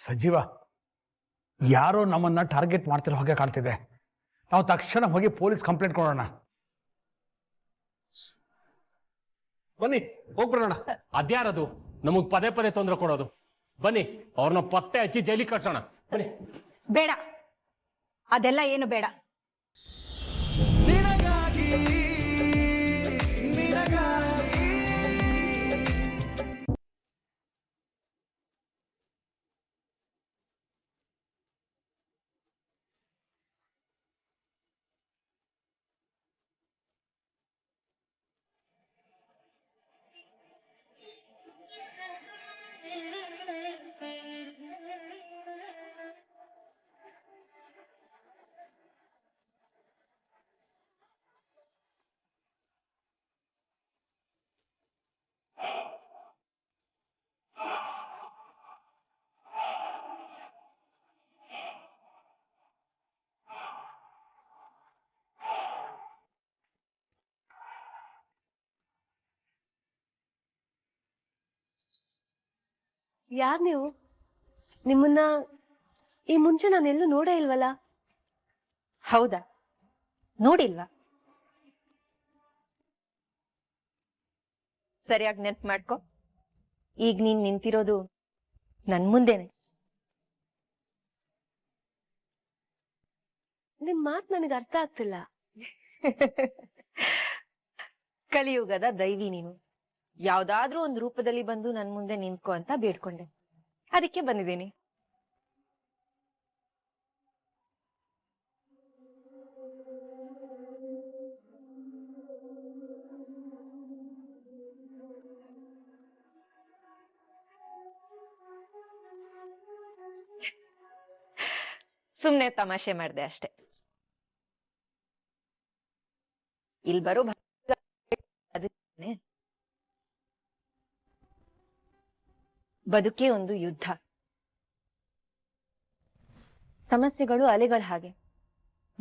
ಸಜೀವ, ಯಾರೋ ನಮ್ಮನ್ನ ಟಾರ್ಗೆಟ್ ಮಾಡ್ತಿರೋ ಹಾಗೆ ಕಾಣ್ತಿದೆ. ನಾವು ತಕ್ಷಣ ಹೋಗಿ ಪೊಲೀಸ್ ಕಂಪ್ಲೇಂಟ್ ಕೊಡೋಣ. ಬನ್ನಿ ಹೋಗ್ಬಿಡೋಣ. ಅದ್ಯಾರದು ನಮಗ್ ಪದೇ ಪದೇ ತೊಂದರೆ ಕೊಡೋದು? ಬನ್ನಿ ಅವ್ರನ್ನ ಪತ್ತೆ ಹಚ್ಚಿ ಜೈಲಿಗೆ ಕಳ್ಸೋಣ. ಬನ್ನಿ. ಬೇಡ, ಅದೆಲ್ಲ ಏನು ಬೇಡ. ಯಾರ್ ನೀವು? ನಿಮ್ಮನ್ನ ಈ ಮುಂಚೆ ನಾನೆಲ್ಲೂ ನೋಡೇ ಇಲ್ವಲ್ಲ? ಹೌದಾ, ನೋಡಿಲ್ವಾ? ಸರಿಯಾಗಿ ನೆನ್ಪು ಮಾಡ್ಕೊ. ಈಗ ನೀನ್ ನಿಂತಿರೋದು ನನ್ ಮುಂದೆನೆ. ನಿಮ್ ಮಾತ್ ನನಗೆ ಅರ್ಥ ಆಗ್ತಿಲ್ಲ. ಕಲಿಯುಗದ ದೈವಿ ನೀನು. ಯಾವ್ದಾದ್ರೂ ಒಂದು ರೂಪದಲ್ಲಿ ಬಂದು ನನ್ ಮುಂದೆ ನಿಂತ್ಕೊ ಅಂತ ಬೇಡ್ಕೊಂಡೆ, ಅದಕ್ಕೆ ಬಂದಿದ್ದೀನಿ. ಸುಮ್ನೆ ತಮಾಷೆ ಮಾಡ್ದೆ ಅಷ್ಟೆ. ಇಲ್ಲಿ ಬರೋ ಬದುಕೇ ಒಂದು ಯುದ್ಧ. ಸಮಸ್ಯೆಗಳು ಅಲೆಗಳ ಹಾಗೆ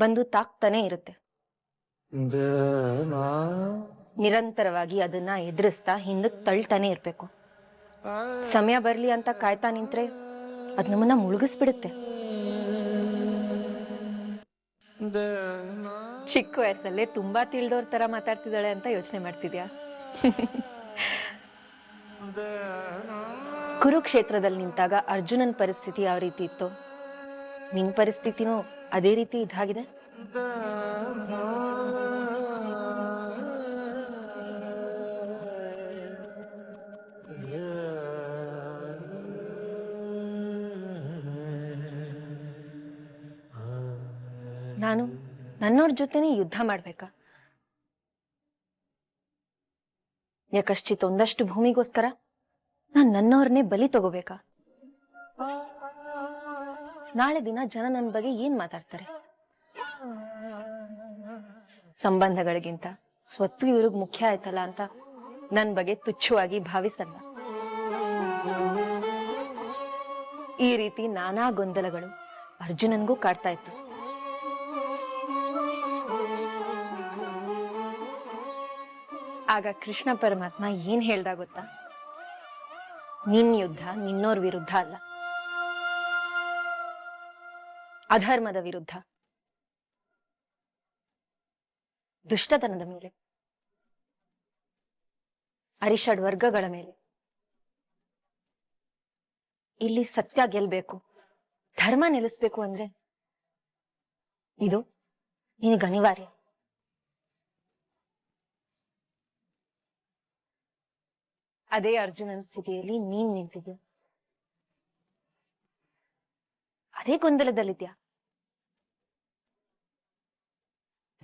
ಬಂದು ತಾಕ್ತಾನೆ ಇರುತ್ತೆ. ನಿರಂತರವಾಗಿ ಅದನ್ನ ಎದುರಿಸ್ತಾ ಹಿಂದಕ್ಕೆ ತಳ್ತಾನೆ ಇರ್ಬೇಕು. ಸಮಯ ಬರ್ಲಿ ಅಂತ ಕಾಯ್ತಾ ನಿಂತ್ರೆ ಅದ್ ನಮ್ಮನ್ನ ಮುಳುಗಿಸ್ಬಿಡುತ್ತೆ. ಚಿಕ್ಕ ವಯಸ್ಸಲ್ಲೇ ತುಂಬಾ ತಿಳಿದೋರ್ ತರ ಮಾತಾಡ್ತಿದ್ದಾಳೆ ಅಂತ ಯೋಚನೆ ಮಾಡ್ತಿದ್ಯಾ? ಕುರುಕ್ಷೇತ್ರದಲ್ಲಿ ನಿಂತಾಗ ಅರ್ಜುನನ್ ಪರಿಸ್ಥಿತಿ ಯಾವ ರೀತಿ ಇತ್ತು, ನಿನ್ ಪರಿಸ್ಥಿತಿನೂ ಅದೇ ರೀತಿ ಇದಾಗಿದೆ. ನಾನು ನನ್ನವ್ರ ಜೊತೆನೇ ಯುದ್ಧ ಮಾಡ್ಬೇಕಾ? ಯಾಕಶ್ಚಿತ್ ಒಂದಷ್ಟು ಭೂಮಿಗೋಸ್ಕರ ನಾನ್ ನನ್ನವ್ರನ್ನೇ ಬಲಿ ತಗೋಬೇಕಾ? ನಾಳೆ ದಿನ ಜನ ನನ್ನ ಬಗ್ಗೆ ಏನ್ ಮಾತಾಡ್ತಾರೆ? ಸಂಬಂಧಗಳಿಗಿಂತ ಸ್ವತ್ತು ಇವ್ರಿಗೆ ಮುಖ್ಯ ಆಯ್ತಲ್ಲ ಅಂತ ನನ್ ಬಗ್ಗೆ ತುಚ್ಛವಾಗಿ ಭಾವಿಸಲ್ಲ. ಈ ರೀತಿ ನಾನಾ ಗೊಂದಲಗಳು ಅರ್ಜುನನ್ಗೂ ಕಾಡ್ತಾ ಇತ್ತು. ಆಗ ಕೃಷ್ಣ ಪರಮಾತ್ಮ ಏನ್ ಹೇಳ್ದ ಗೊತ್ತಾ? ನಿನ್ ಯುದ್ಧ ನಿನ್ನೋರ್ ವಿರುದ್ಧ ಅಲ್ಲ, ಅಧರ್ಮದ ವಿರುದ್ಧ, ದುಷ್ಟತನದ ಮೇಲೆ, ಅರಿಷಡ್ ವರ್ಗಗಳ ಮೇಲೆ. ಇಲ್ಲಿ ಸತ್ಯ ಗೆಲ್ಬೇಕು, ಧರ್ಮ ನಿಲ್ಲಿಸ್ಬೇಕು ಅಂದ್ರೆ ಇದು ನಿನಗೆ ಅನಿವಾರ್ಯ. ಅದೇ ಅರ್ಜುನನ ಸ್ಥಿತಿಯಲ್ಲಿ ನೀನ್ ನಿಂತಿದ್ಯ. ಅದೇ ಗೊಂದಲದಲ್ಲಿದ್ಯಾ.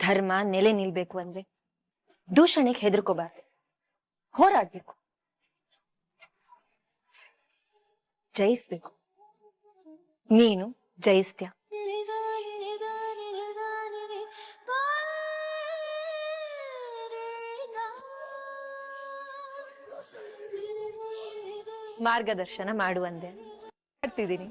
ಧರ್ಮ ನೆಲೆ ನಿಲ್ಬೇಕು ಅಂದ್ರೆ ದೂಷಣೆಗೆ ಹೆದರ್ಕೋಬಾರ್ದು, ಹೋರಾಡ್ಬೇಕು, ಜಯಿಸ್ಬೇಕು. ನೀನು ಜಯಿಸ್ತ್ಯ. ಮಾರ್ಗದರ್ಶನ ಮಾಡುವಂದೆ ಮಾಡ್ತಿದ್ದೀನಿ.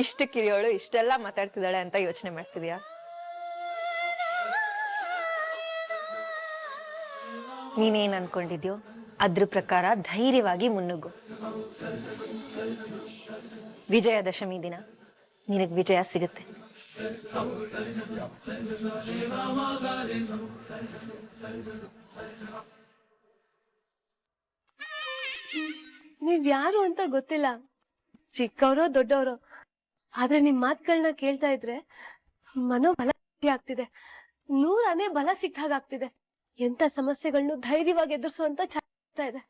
ಇಷ್ಟು ಕಿರಿಯೋಳು ಇಷ್ಟೆಲ್ಲ ಮಾತಾಡ್ತಿದ್ದಾಳೆ ಅಂತ ಯೋಚನೆ ಮಾಡ್ತಿದ್ಯಾ? ನೀನೇನ್ ಅನ್ಕೊಂಡಿದ್ಯೋ ಅದ್ರ ಪ್ರಕಾರ ಧೈರ್ಯವಾಗಿ ಮುನ್ನುಗ್ಗು. ವಿಜಯದಶಮಿ ದಿನ ನಿನಗೆ ವಿಜಯ ಸಿಗುತ್ತೆ. ನೀವ್ ಯಾರು ಅಂತ ಗೊತ್ತಿಲ್ಲ, ಚಿಕ್ಕವರೋ ದೊಡ್ಡವರೋ, ಆದ್ರೆ ನಿಮ್ ಮಾತುಗಳನ್ನ ಕೇಳ್ತಾ ಇದ್ರೆ ಮನೋಬಲ ಆಗ್ತಿದೆ, 100 ಆನೆ ಬಲ ಸಿಕ್ಕ ಹಾಗಾಗ್ತಿದೆ. ಎಂತ ಸಮಸ್ಯೆಗಳನ್ನು ಧೈರ್ಯವಾಗಿ ಎದುರಿಸುವಂತ ಛಲ ಇದೆ.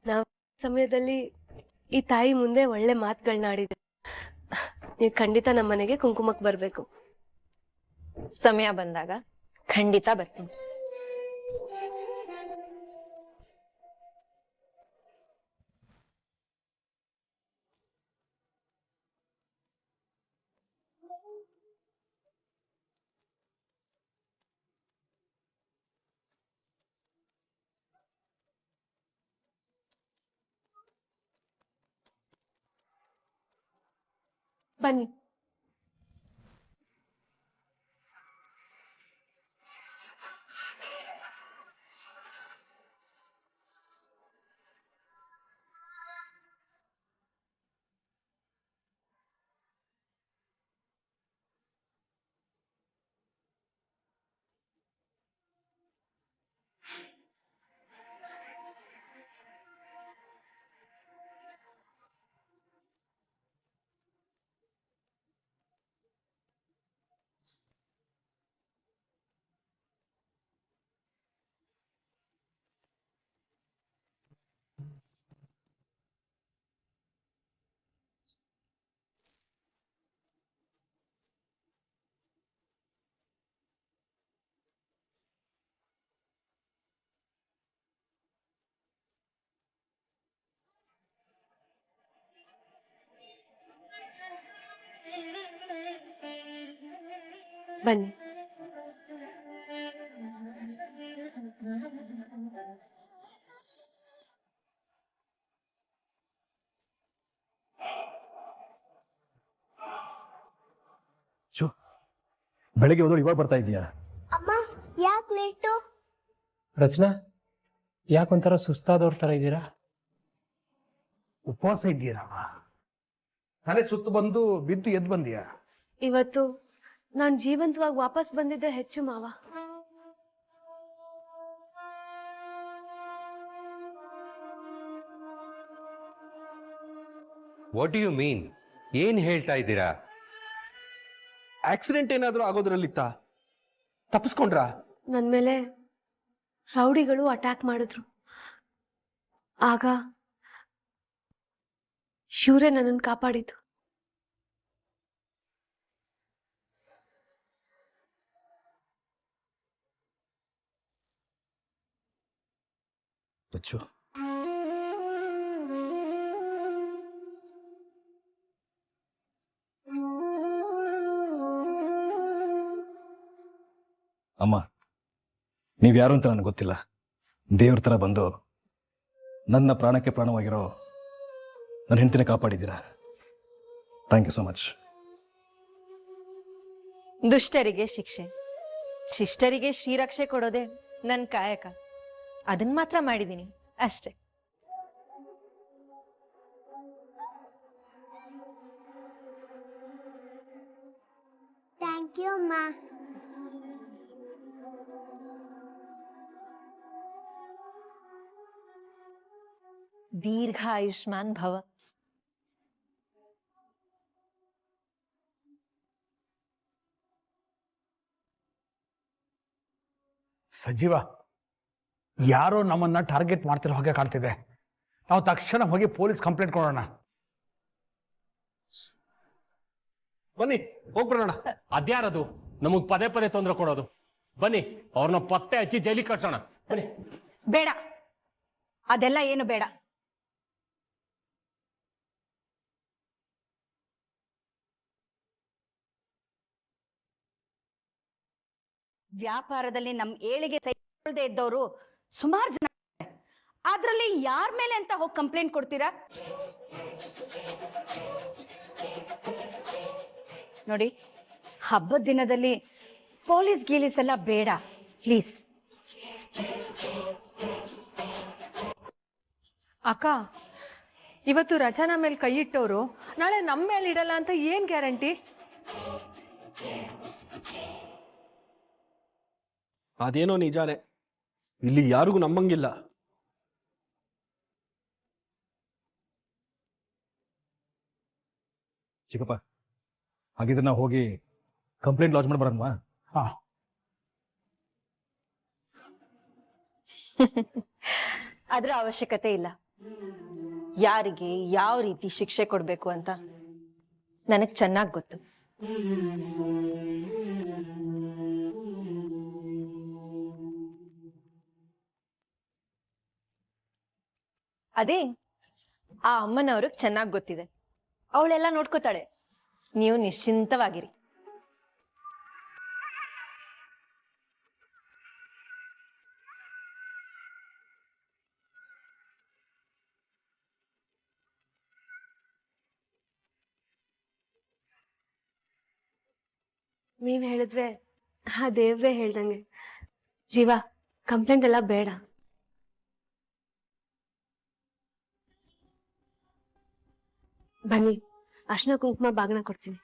ನಾವು ಸಮಯದಲ್ಲಿ ಈ ತಾಯಿ ಮುಂದೆ ಒಳ್ಳೆ ಮಾತುಗಳನ್ನ ಆಡಿದ್ರೆ ನೀವು ಖಂಡಿತ ನಮ್ಮ ಮನೆಗೆ ಕುಂಕುಮಕ್ಕೆ ಬರ್ಬೇಕು. ಸಮಯ ಬಂದಾಗ ಖಂಡಿತ ಬರ್ತೀನಿ. ಬನ್ನಿ. ಬನ್ನಿ. ಬೆಳಿಗ್ಗೆ ಹೋದ್ರು ಇವಾಗ ಬರ್ತಾ ಇದೀಯಾ? ಅಮ್ಮ ಯಾಕೆ ಲೇಟು? ರಚನಾ, ಯಾಕೊಂಥರ ಸುಸ್ತಾದವ್ರ ತರ ಇದ್ದೀರಾ? ಉಪವಾಸ ಇದ್ದೀರಮ್ಮ, ತಲೆ ಸುತ್ತು ಬಂದು ಬಿದ್ದು ಎದ್ದು ಬಂದಿಯಾ? ಇವತ್ತು ನಾನು ಜೀವಂತವಾಗಿ ವಾಪಸ್ ಬಂದಿದ್ದೆ ಹೆಚ್ಚು ಮಾವ. What you mean? ಏನ್ ಹೇಳ್ತಾ ಇದ್ದೀರಾ? ಆಕ್ಸಿಡೆಂಟ್ ಏನಾದ್ರೂ ಆಗೋದ್ರಲ್ಲಿತ್ತ? ತಪ್ಪಿಸ್ಕೊಂಡ್ರ? ನನ್ನ ಮೇಲೆ ರೌಡಿಗಳು ಅಟ್ಯಾಕ್ ಮಾಡಿದ್ರು. ಆಗ ಇವರೇ ನನ್ನನ್ನು ಕಾಪಾಡಿದ್ದು. ಬಚ್ಚು, ಅಮ್ಮ, ನೀವ್ಯಾರು ಅಂತ ನನಗೆ ಗೊತ್ತಿಲ್ಲ. ದೇವ್ರ ಥರ ಬಂದು ನನ್ನ ಪ್ರಾಣಕ್ಕೆ ಪ್ರಾಣವಾಗಿರೋ ನನ್ನ ಹೆಂಡತಿನ ಕಾಪಾಡಿದ್ದೀರಾ. Thank you so much. ದುಷ್ಟರಿಗೆ ಶಿಕ್ಷೆ, ಶಿಷ್ಟರಿಗೆ ಶ್ರೀರಕ್ಷೆ ಕೊಡೋದೆ ನನ್ನ ಕಾಯಕ. ಅದನ್ನ ಮಾತ್ರ ಮಾಡಿದ್ದೀನಿ ಅಷ್ಟೇ. ಥ್ಯಾಂಕ್ ಯು ಅಮ್ಮ. ದೀರ್ಘ ಆಯುಷ್ಮಾನ್ ಭವ. ಸಜೀವ, ಯಾರೋ ನಮ್ಮನ್ನ ಟಾರ್ಗೆಟ್ ಮಾಡ್ತಿರೋ ಹಾಗೆ ಕಾಣ್ತಿದೆ. ನಾವು ತಕ್ಷಣ ಹೋಗಿ ಪೊಲೀಸ್ ಕಂಪ್ಲೇಂಟ್ ಕೊಡೋಣ. ಬನ್ನಿ ಹೋಗ್ಬಿಡೋಣ. ಅದ್ಯಾರದು ನಮಗ್ ಪದೇ ಪದೇ ತೊಂದರೆ ಕೊಡೋದು? ಬನ್ನಿ, ಅವ್ರನ್ನ ಪತ್ತೆ ಹಚ್ಚಿ ಜೈಲಿಗೆ ಕಳ್ಸೋಣ. ಬನ್ನಿ. ಬೇಡ, ಅದೆಲ್ಲ ಏನು ಬೇಡ. ವ್ಯಾಪಾರದಲ್ಲಿ ನಮ್ಮ ಏಳಿಗೆ ಸಹಿಸದೆ ಇದ್ದವರು ಸುಮಾರು ಜನ. ಅದ್ರಲ್ಲಿ ಯಾರ ಮೇಲೆ ಅಂತ ಹೋಗಿ ಕಂಪ್ಲೇಂಟ್ ಕೊಡ್ತೀರಾ? ನೋಡಿ, ಹಬ್ಬದ ದಿನದಲ್ಲಿ ಪೊಲೀಸ್ ಗೀಲೀಸ್ ಎಲ್ಲ ಬೇಡ ಪ್ಲೀಸ್. ಅಕ್ಕ, ಇವತ್ತು ರಚನಾ ಮೇಲೆ ಕೈ ಇಟ್ಟವರು ನಾಳೆ ನಮ್ಮ ಮೇಲೆ ಇಡಲ್ಲ ಅಂತ ಏನ್ ಗ್ಯಾರಂಟಿ? ಅದೇನೋ ನಿಜಾನೇ, ಇಲ್ಲಿ ಯಾರಿಗೂ ನಮ್ಮಂಗಿಲ್ಲ. ಚಿಕ್ಕಪ್ಪ, ಹಾಗಿದ್ರೆ ನಾವು ಹೋಗಿ ಕಂಪ್ಲೇಂಟ್ ಲಾಂಚ್ ಮಾಡಿ ಬರೋಣವಾ? ಹಾ, ಅದರ ಅವಶ್ಯಕತೆ ಇಲ್ಲ. ಯಾರಿಗೆ ಯಾವ ರೀತಿ ಶಿಕ್ಷೆ ಕೊಡ್ಬೇಕು ಅಂತ ನನಗ್ ಚೆನ್ನಾಗಿ ಗೊತ್ತು. ಅದೇ ಆ ಅಮ್ಮನವ್ರಿಗೆ ಚೆನ್ನಾಗಿ ಗೊತ್ತಿದೆ. ಅವಳೆಲ್ಲ ನೋಡ್ಕೋತಾಳೆ. ನೀವು ನಿಶ್ಚಿಂತವಾಗಿರಿ. ನೀವ್ ಹೇಳಿದ್ರೆ ಆ ದೇವ್ರೇ ಹೇಳ್ದಂಗೆ. ಜೀವ, ಕಂಪ್ಲೇಂಟ್ ಎಲ್ಲ ಬೇಡ. ಬನ್ನಿ, ಅರ್ಶಿನ ಕುಂಕುಮ ಬಾಗ್ನ ಕೊಡ್ತೀನಿ.